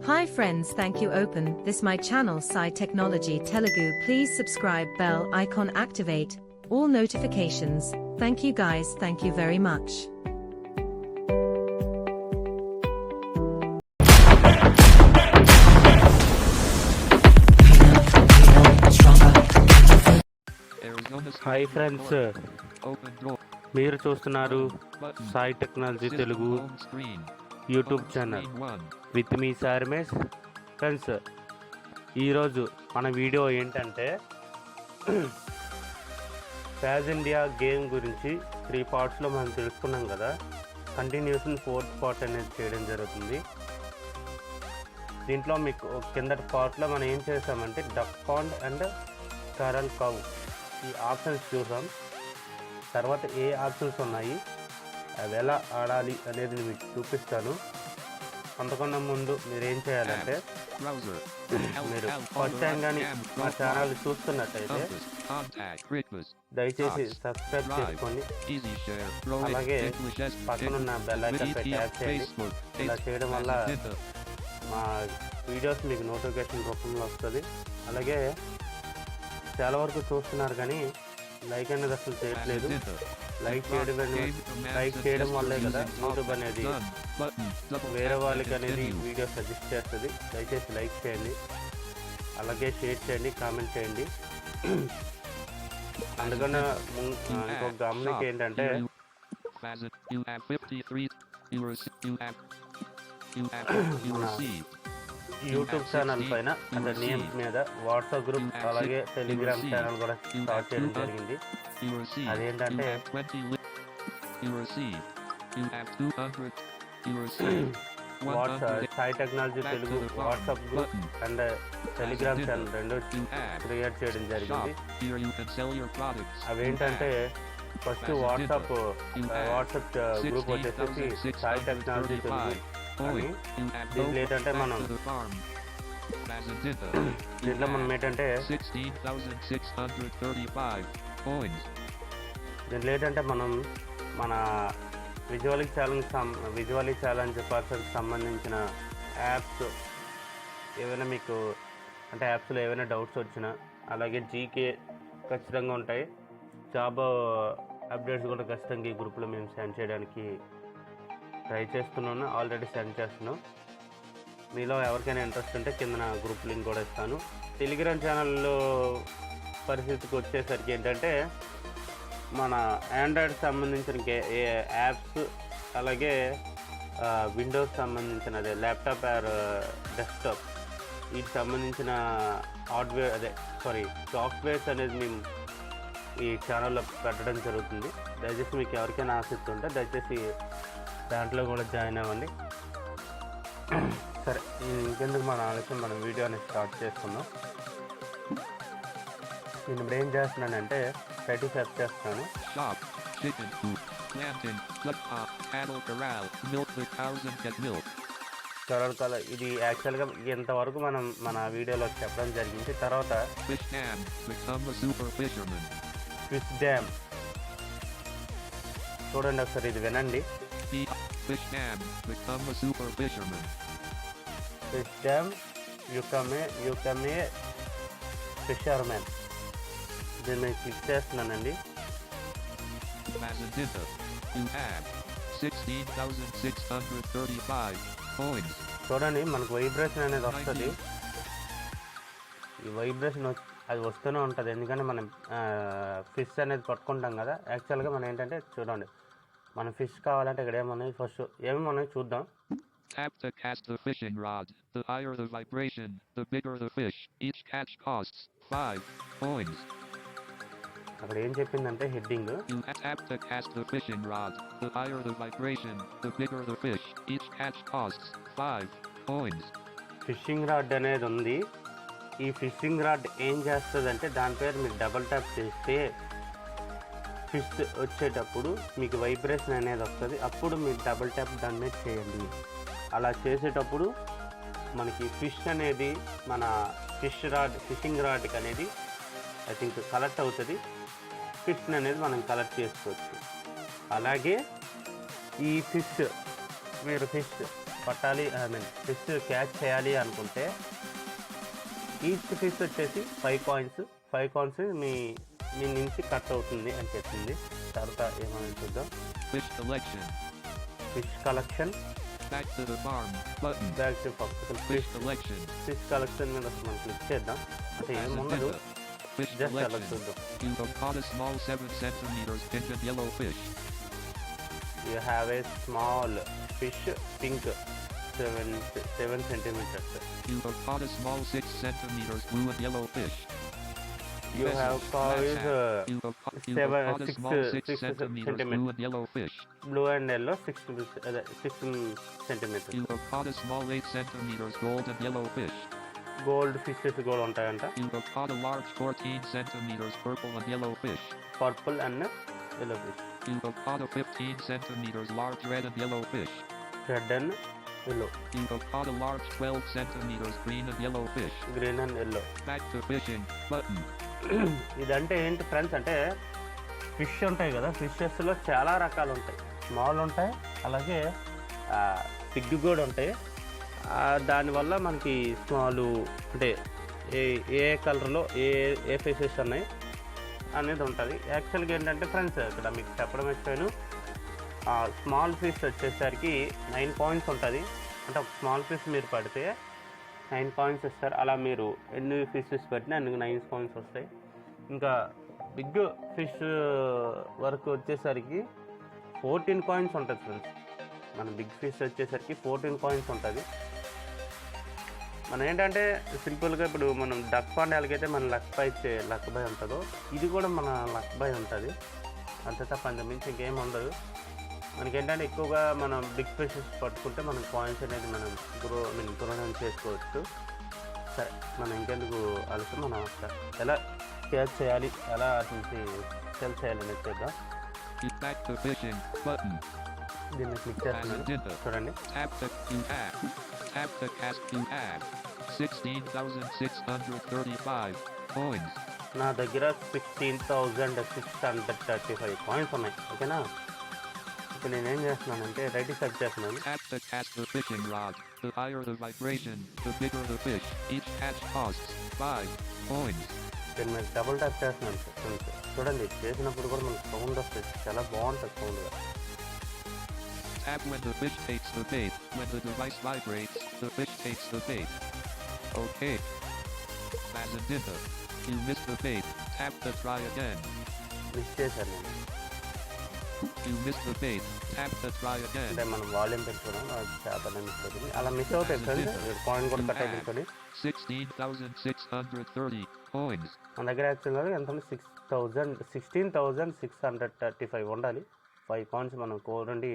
Hi friends, thank you open this my channel Sai Technology Telugu. Please subscribe, bell icon activate all notifications. Thank you guys, thank you very much. Hi friends, మీరు చూస్తున్నారు Sai technology Telugu YouTube channel with me సార్మేస్. Friends, ఈరోజు మన video ఏంటంటే ఫాజెండియా game గురించి 3 పార్ట్స్లో మనం తెలుసుకున్నాం కదా. కంటిన్యూషన్ 4th పార్ట్ అనేది చేయడం జరుగుతుంది. దీంట్లో మీకు కిందటి పార్ట్లో మనం ఏం చేసామంటే duck pond and corral cow ఈ ఆప్షన్స్ చూసాం. తర్వాత ఏ ఆప్షన్స్ ఉన్నాయి, అవి ఎలా ఆడాలి అనేది మీకు చూపిస్తాను. అంతకన్నా ముందు మీరు ఏం చేయాలంటే, మీరు ఫస్ట్ టైం కానీ మా ఛానల్ చూస్తున్నట్టయితే దయచేసి సబ్స్క్రైబ్ చేసుకోండి. అలాగే పక్కనున్న బెల్ ఐకాన్ పై ట్యాప్ చేయండి. ఇలా చేయడం వల్ల మా వీడియోస్ మీకు నోటిఫికేషన్ రూపంలో వస్తుంది. అలాగే చాలా వరకు చూస్తున్నారు కానీ లైక్ అనేది అసలు చేయట్లేదు. లైక్ చేయడం వల్లే కదా యూట్యూబ్ అనేది వేరే వాళ్ళకి అనేది వీడియో సజెస్ట్ చేస్తుంది. దయచేసి లైక్ చేయండి, అలాగే షేర్ చేయండి, కామెంట్ చేయండి. అందుకన్నా ఇంకొక గమనిక ఏంటంటే, యూట్యూబ్ ఛానల్ పైన అంటే నేమ్ మీద వాట్సాప్ గ్రూప్ అలాగే టెలిగ్రామ్ ఛానల్ కూడా స్టార్ట్ చేయడం జరిగింది. అదేంటంటే Sai technology Telugu WhatsApp group and Telegram channel రెండు క్రియేట్ చేయడం జరిగింది. అవేంటంటే ఫస్ట్ వాట్సాప్ గ్రూప్ వచ్చేసి సాయి టెక్నాలజీ తెలుగు. దీంట్లో ఏంటంటే మనం ఏంటంటే మన విజువలీ ఛాలెంజ్ పర్సన్కి సంబంధించిన యాప్స్ ఏవైనా మీకు అంటే యాప్స్లో ఏవైనా డౌట్స్ వచ్చినా, అలాగే జీకే ఖచ్చితంగా ఉంటాయి. జాబ్ అప్డేట్స్ కూడా ఖచ్చితంగా ఈ గ్రూప్లో మేము సెండ్ చేయడానికి ట్రై చేస్తున్నాను. ఆల్రెడీ సెండ్ చేస్తున్నాం. మీలో ఎవరికైనా ఇంట్రెస్ట్ ఉంటే కింద గ్రూప్ లింక్ కూడా ఇస్తాను. టెలిగ్రామ్ ఛానల్లో పరిస్థితికి వచ్చేసరికి ఏంటంటే, మన ఆండ్రాయిడ్ సంబంధించిన యాప్స్ అలాగే విండోస్ సంబంధించిన ల్యాప్టాప్ ఆర్ డెస్క్టాప్ వీటికి సంబంధించిన సాఫ్ట్వేర్స్ అనేది మేము ఈ ఛానల్లో పెట్టడం జరుగుతుంది. దయచేసి మీకు ఎవరికైనా ఆసక్తి ఉంటే దయచేసి దాంట్లో కూడా జాయిన్ అవ్వండి. సరే, ఇంకెందుకు మన ఆలోచన మనం వీడియోని స్టార్ట్ చేసుకుందాం. నేను ఇప్పుడు ఏం చేస్తున్నానంటే టైటిల్ సెర్చ్ చేస్తున్నాను. కరల్ ఇది యాక్చువల్గా ఇంతవరకు మనం మన వీడియోలో చెప్పడం జరిగింది. తర్వాత ఫిష్ డ్యామ్ చూడండి ఒకసారి, ఇది వినండి. Fish dam, become a super fisherman. Fish dam, you come a fisherman. దీన్ని క్లిక్ చేస్తున్నానండి. Fazendinha, you have 16,635 coins. చూడండి, మనకు వైబ్రేషన్ అనేది వస్తుంది. ఈ వైబ్రేషన్ అది వస్తూనే ఉంటుంది, ఎందుకంటే మనం ఫిష్ అనేది పట్టుకుంటాం కదా. యాక్చువల్గా మనం ఏంటంటే చూడండి, మనం ఫిష్ కావాలంటే ఇక్కడ ఏమన్నాయి, ఫస్ట్ ఏమన్నాయి చూద్దాం. Tap to cast the fishing rod. The higher the vibration, the bigger the fish. Each catch costs 5 coins. అక్కడ ఏం చెప్పిందంటే heading, tap to cast the fishing rod. The higher the vibration, the bigger the fish. Each catch costs 5 coins. Fishing rod అనేది ఉంది. ఈ fishing rod ఏం చేస్తుందంటే, దాని పేరు మీరు డబుల్ ట్యాప్ చేస్తే ఫిష్ వచ్చేటప్పుడు మీకు వైబ్రేషన్ అనేది వస్తుంది. అప్పుడు మీరు డబుల్ ట్యాప్ దాని మీద చేయండి. అలా చేసేటప్పుడు మనకి ఫిష్ అనేది మన ఫిషింగ్ రాడ్కి అనేది ఐ థింక్ కలెక్ట్ అవుతుంది. ఫిష్ అనేది మనం కలెక్ట్ చేసుకోవచ్చు. అలాగే ఈ ఫిష్ మీరు పట్టాలి, ఐ మీన్ ఫిష్ క్యాచ్ చేయాలి అనుకుంటే ఈచ్ ఫిష్ వచ్చేసి 5 కాయిన్స్ మీ నుంచి కట్ అవుతుంది అని చెప్పింది. తర్వాత ఏమైనా చూద్దాం. Fish collection back to the farm button. Back to Fish collection. Fish collection మీద మనం క్లిక్ చేద్దాం. అంటే ఏముండదు, Fish జస్ట్ అలా collection. చూద్దాం. You have caught a small 7 centimeters pink and yellow fish. You have a small fish, pink, 7 centimeters. You have caught a small 6 centimeters blue and yellow fish. You have caught You have caught a small 6 6 centimeters blue and yellow fish. blue and yellow 6 centimeters. You have caught a small 8 centimeters gold and yellow fish. Gold fishes కూడా ఉంటాయంట. You have caught a large 14 centimeters purple and yellow fish. Purple and yellow fish. You have caught a 15 centimeters large red and yellow fish. Red and yellow. You have caught a large 12 centimeters green and yellow fish. Green and yellow. Back to fishing button. ఇదంటే ఏంటి friends అంటే fish ఉంటాయి కదా, ఫిషెస్లో చాలా రకాలు ఉంటాయి. Small ఉంటాయి, అలాగే బిగ్ కూడా ఉంటాయి. దానివల్ల మనకి స్మాల్ అంటే ఏ కలర్లో ఏ ఫిషెస్ ఉన్నాయి అనేది ఉంటుంది. యాక్చువల్గా ఏంటంటే ఫ్రెండ్స్ ఇక్కడ మీకు చెప్పడం వచ్చాను, స్మాల్ ఫిష్ వచ్చేసరికి 9 కాయిన్స్ ఉంటుంది. అంటే ఒక స్మాల్ ఫిష్ మీరు పడితే 9 కాయిన్స్ ఇస్తారు. అలా మీరు ఎన్ని ఫిషెస్ పెట్టినా అన్ని 9 కాయిన్స్ వస్తాయి. ఇంకా బిగ్ ఫిష్ వరకు వచ్చేసరికి 14 కాయిన్స్ ఉంటుంది ఫ్రెండ్స్. మన బిగ్ ఫిష్ వచ్చేసరికి 14 కాయిన్స్ ఉంటుంది. మనం ఏంటంటే సింపుల్గా ఇప్పుడు మనం డక్ పాండ్ ఎలాగైతే మన లక్ బై ఉంటుందో ఇది కూడా మన లక్ బై ఉంటుంది. అంతే తప్ప అంతమించి ఇంకేం ఉండదు. మనకేంటంటే ఎక్కువగా మనం బిగ్ ఫిషెస్ పట్టుకుంటే మనం కాయిన్స్ అనేది మనం గ్రోన్ చేసుకోవచ్చు. సరే మనం ఇంకెందుకు ఆలోచన, మనం ఎలా క్యాచ్ చేయాలి, ఎలా నుంచి సెల్ చేయాలి అనేది చేద్దాం. దీన్ని క్లిక్ చేస్తున్నాను, చూడండి. Tap the cast to add 16,635 coins. నా దగ్గర 16,635 కాయిన్స్ ఉన్నాయి. ఓకేనా, ఇప్పుడు నేనేం చేస్తున్నానంటే రైట్ సెర్చ్ చేస్తున్నాను. Tap the cast the fishing rod. The higher the vibration, the bigger the fish. Each catch costs 5 coins. నేను మీకు డబుల్ ట్యాప్ చేస్తున్నాను చూడండి. చేసినప్పుడు కూడా మనకు సౌండ్ వస్తుంది, చాలా బాగుంటుంది సౌండ్గా. Tap when the fish takes the bait. When the device vibrates, the fish takes the bait. Okay. Fazendinha. You missed the bait. Tap to try again. Miss చేశాను నేను. You missed the bait. Tap to try again. అంటే మనం volume పెట్టుకున్నాం, చేపనే miss అవుతుంది. అలా miss అవుతాయి friends, coin కూడా cut అయిపోతుంది. 16,630 coins. మన దగ్గర యాక్చువల్గా ఎంత 16,635 ఉండాలి. 5 కాయిన్స్ మనం కోరండి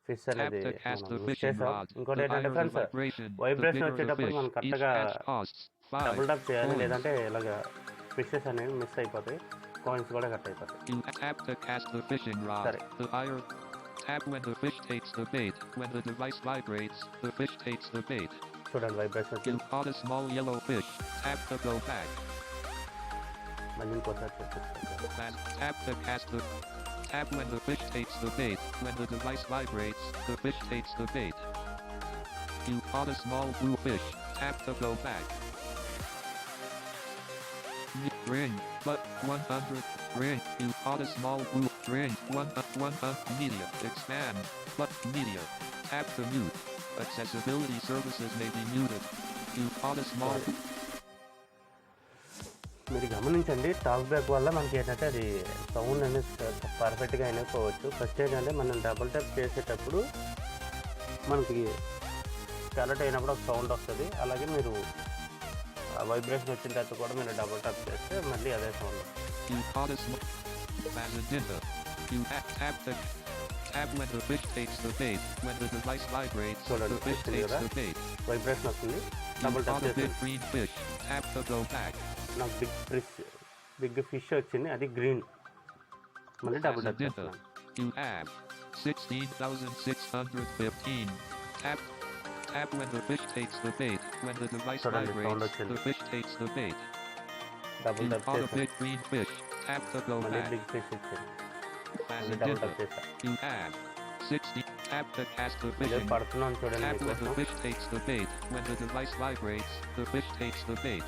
ఫిష్ అనేది చేసాం. ఇంకోటి ఏంటంటే ఫ్రెండ్స్ వైబ్రేషన్ వచ్చేటప్పుడు మనం కరెక్ట్గా డబుల్ టాప్ చేయాలి, లేదంటే ఇలాగ ఫిషెస్ అనేవి మిస్ అయిపోతాయి, కాయిన్స్ కూడా కట్ అయిపోతాయి. సరే, Tap when the fish takes the bait. When the device vibrates, the fish takes the bait. చూడండి vibration You caught a small yellow fish. Tap to go back. మళ్ళీ ఇంకోసారి Tap to cast the... Tap when the fish takes the bait. When the device vibrates, the fish takes the bait. You caught a small blue fish. Tap to go back. Ring, but 100. Ring, you caught a small blue. Ring, 100. Media, expand, but media. Tap to mute. Accessibility services may be muted. You caught a small... మీరు గమనించండి, talk back వల్ల మనకి ఏంటంటే అది sound అనేది పర్ఫెక్ట్గా అయిపోవచ్చు. First ఏంటంటే మనం డబుల్ ట్యాప్ చేసేటప్పుడు మనకి కనెక్ట్ అయినప్పుడు ఒక సౌండ్ వస్తుంది. అలాగే మీరు వైబ్రేషన్ వచ్చిన తర్వాత కూడా మీరు డబుల్ ట్యాప్ చేస్తే మళ్ళీ అదే సౌండ్. చూడండి, వైబ్రేషన్ వస్తుంది, డబుల్ ట్యాప్ చేస్తే నాకు బిగ్ ఫిష్ వచ్చింది, అది గ్రీన్. మళ్ళీ డబుల్ ట్యాప్ చేస్తున్నాను. You have 16,615. Tap when the fish takes the bait. When the device vibrates, the fish takes the bait. Double tap caught a big green fish. Tap to go మళ్ళీ back. Big fish ఇచ్చింది, మళ్ళీ double tap చేస్తాను. You have 60. Tap to cast the ఇదే fishing. పడుతున్నాను చూడండి Tap when the మీకోసం. fish takes the bait. When the device vibrates, the fish takes the bait.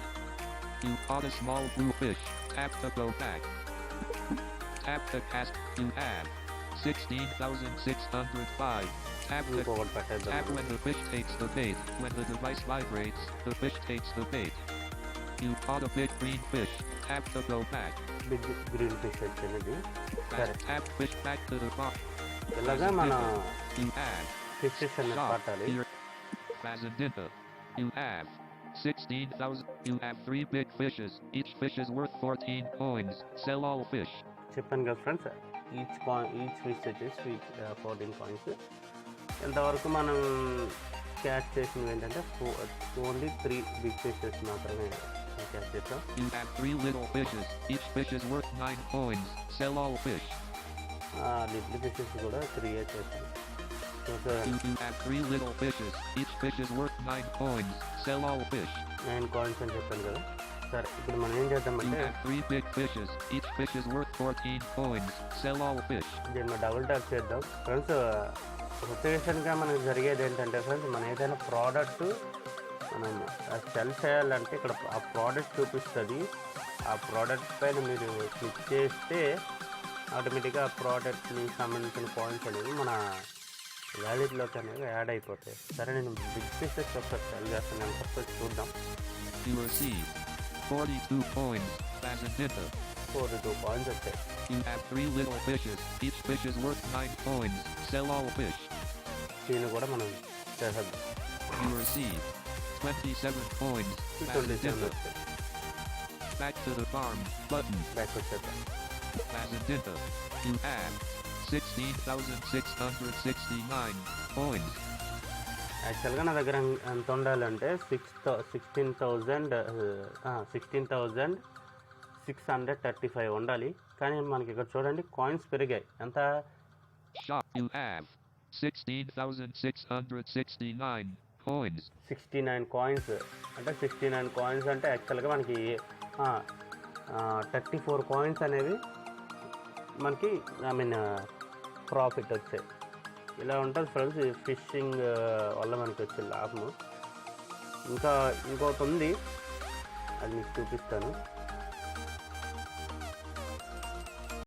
You caught a small blue fish. Tap to go back. Tap to cast. You have 16,605. Tap to ఇంకొకటి పెట్టేద్దాం. tap when the fish takes the bait. When the device vibrates, the fish takes the bait. You caught a big green fish. Tap to go back. Big green fish వచ్చింది ఇది. సరే Tap fish back to the box. ఇలాగా మన You have fishes అనేది shop. పట్టాలి. Here. Fazendinha. You have 16,000. You have 3 big fishes. Each fish is worth 14 coins. Sell all fish. చెప్పాను కదా friends, each fish వచ్చేసి 14 కాయిన్స్. ఇంతవరకు మనం క్యాచ్ చేసినవి ఏంటంటే ఓన్లీ 3 బిగ్ ఫిషెస్ మాత్రమే క్యాచ్ చేసాం. You have 3 little fishes. Each fish is worth 9 coins. Sell all fish. Little fishes కూడా 3 చేసాం. You have 3 little fishes. Each fish is worth 9 coins. Sell all fish. 9 coins అని చెప్పాను కదా. సరే ఇప్పుడు మనం ఏం You చేద్దామంటే have 3 big fishes. Each fish is worth 14 coins. Sell all fish. దీన్ని డబుల్ ట్యాప్ చేద్దాం ఫ్రెండ్స్. రొటేషన్గా మనకు జరిగేది ఏంటంటే ఫ్రెండ్స్, మనం ఏదైనా ప్రోడక్ట్ మనం సెల్ చేయాలంటే ఇక్కడ ఆ ప్రోడక్ట్ చూపిస్తుంది. ఆ ప్రోడక్ట్ పైన మీరు క్లిక్ చేస్తే ఆటోమేటిక్గా ఆ ప్రోడక్ట్కి సంబంధించిన పాయింట్స్ అనేవి మన వ్యాలెట్లోకి అనేవి యాడ్ అయిపోతాయి. సరే నేను బిగ్ ఫిషెస్ ఒకసారి సెల్ చేస్తాను, ఒకసారి చూద్దాం. You receive 42 coins. Fazendinha. 42 points వచ్చాయి. You have 3 little fishes. Each fish is worth 9 coins. Sell all fish. దీన్ని కూడా మనం చేసేద్దాం. You receive 27 coins. 27 Fazendinha. వచ్చాయి. Back to the farm. Button. Back వచ్చేద్దాం. Fazendinha. You have 16,669 coins. యాక్చువల్గా నా దగ్గర ఎంత ఉండాలంటే 16,635 ఉండాలి. కానీ మనకి ఇక్కడ చూడండి కాయిన్స్ పెరిగాయి. ఎంత? Shop. You have 16,669 coins. 69 coins. అంటే 69 కాయిన్స్ అంటే యాక్చువల్గా మనకి 34 కాయిన్స్ అనేవి మనకి ప్రాఫిట్ వచ్చాయి. ఇలా ఉంటుంది ఫ్రెండ్స్ ఫిషింగ్ వల్ల మనకి వచ్చే లాభము. ఇంకొకటి ఉంది, అది మీకు చూపిస్తాను.